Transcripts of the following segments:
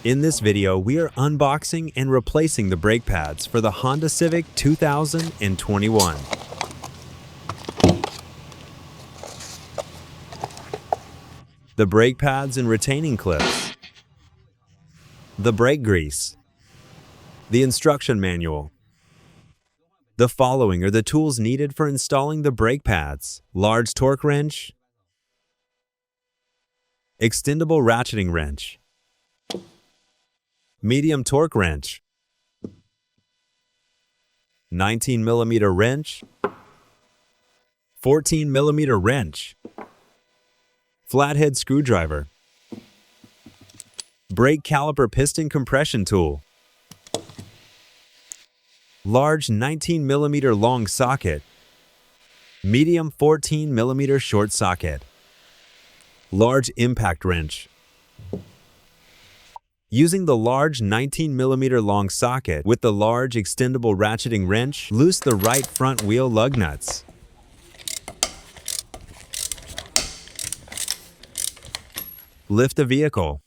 In this video, we are unboxing and replacing the brake pads for the Honda Civic 2021. The brake pads and retaining clips. The brake grease. The instruction manual. The following are the tools needed for installing the brake pads: large torque wrench, extendable ratcheting wrench, medium torque wrench, 19mm wrench, 14mm wrench, flathead screwdriver, brake caliper piston compression tool, large 19mm long socket, medium 14mm short socket, large impact wrench. Using the large 19mm long socket with the large extendable ratcheting wrench, loose the right front wheel lug nuts. Lift the vehicle.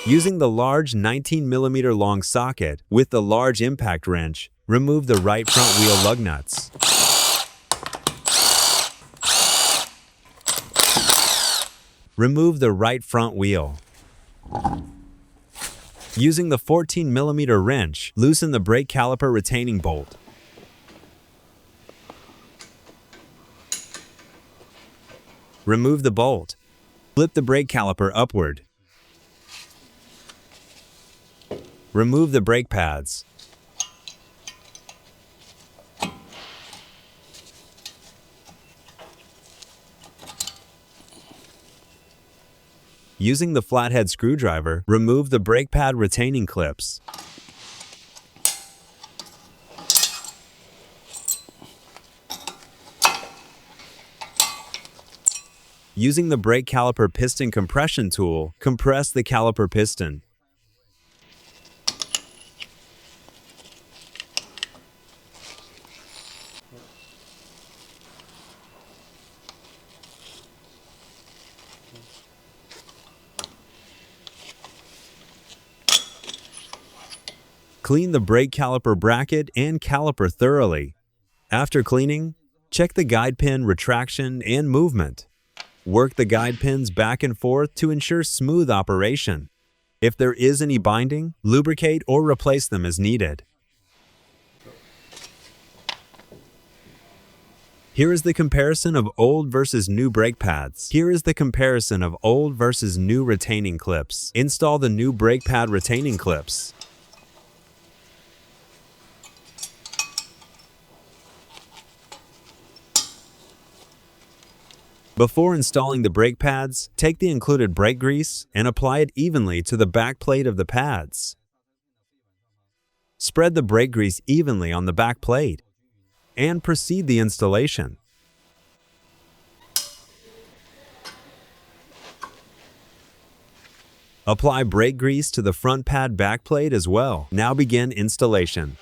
Using the large 19mm long socket with the large impact wrench, remove the right front wheel lug nuts. Remove the right front wheel. Using the 14mm wrench, loosen the brake caliper retaining bolt. Remove the bolt. Flip the brake caliper upward. Remove the brake pads. Using the flathead screwdriver, remove the brake pad retaining clips. Using the brake caliper piston compression tool, compress the caliper piston. Clean the brake caliper bracket and caliper thoroughly. After cleaning, check the guide pin retraction and movement. Work the guide pins back and forth to ensure smooth operation. If there is any binding, lubricate or replace them as needed. Here is the comparison of old versus new brake pads. Here is the comparison of old versus new retaining clips. Install the new brake pad retaining clips. Before installing the brake pads, take the included brake grease and apply it evenly to the back plate of the pads. Spread the brake grease evenly on the back plate and proceed the installation. Apply brake grease to the front pad back plate as well. Now begin installation.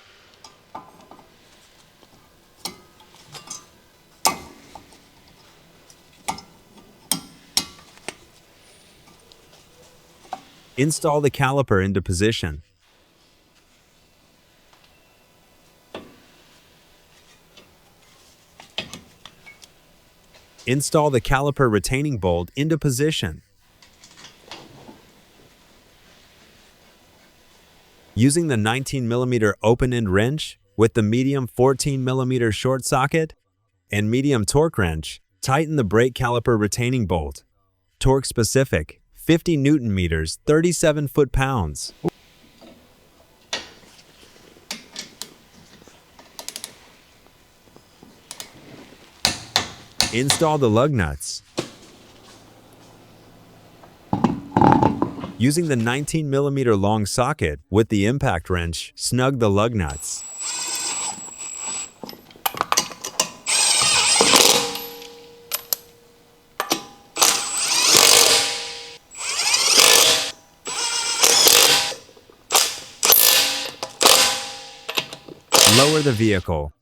Install the caliper into position. Install the caliper retaining bolt into position. Using the 19mm open-end wrench with the medium 14mm short socket and medium torque wrench, tighten the brake caliper retaining bolt. Torque specific, 50 Newton meters, 37 foot-pounds. Install the lug nuts. Using the 19mm long socket with the impact wrench, snug the lug nuts. Lower the vehicle.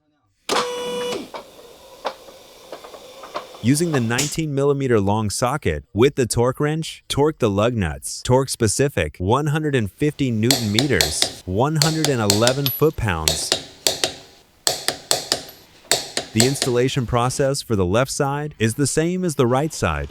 Using the 19mm long socket with the torque wrench, torque the lug nuts. Torque specific 150 Newton meters, 111 foot-pounds. The installation process for the left side is the same as the right side.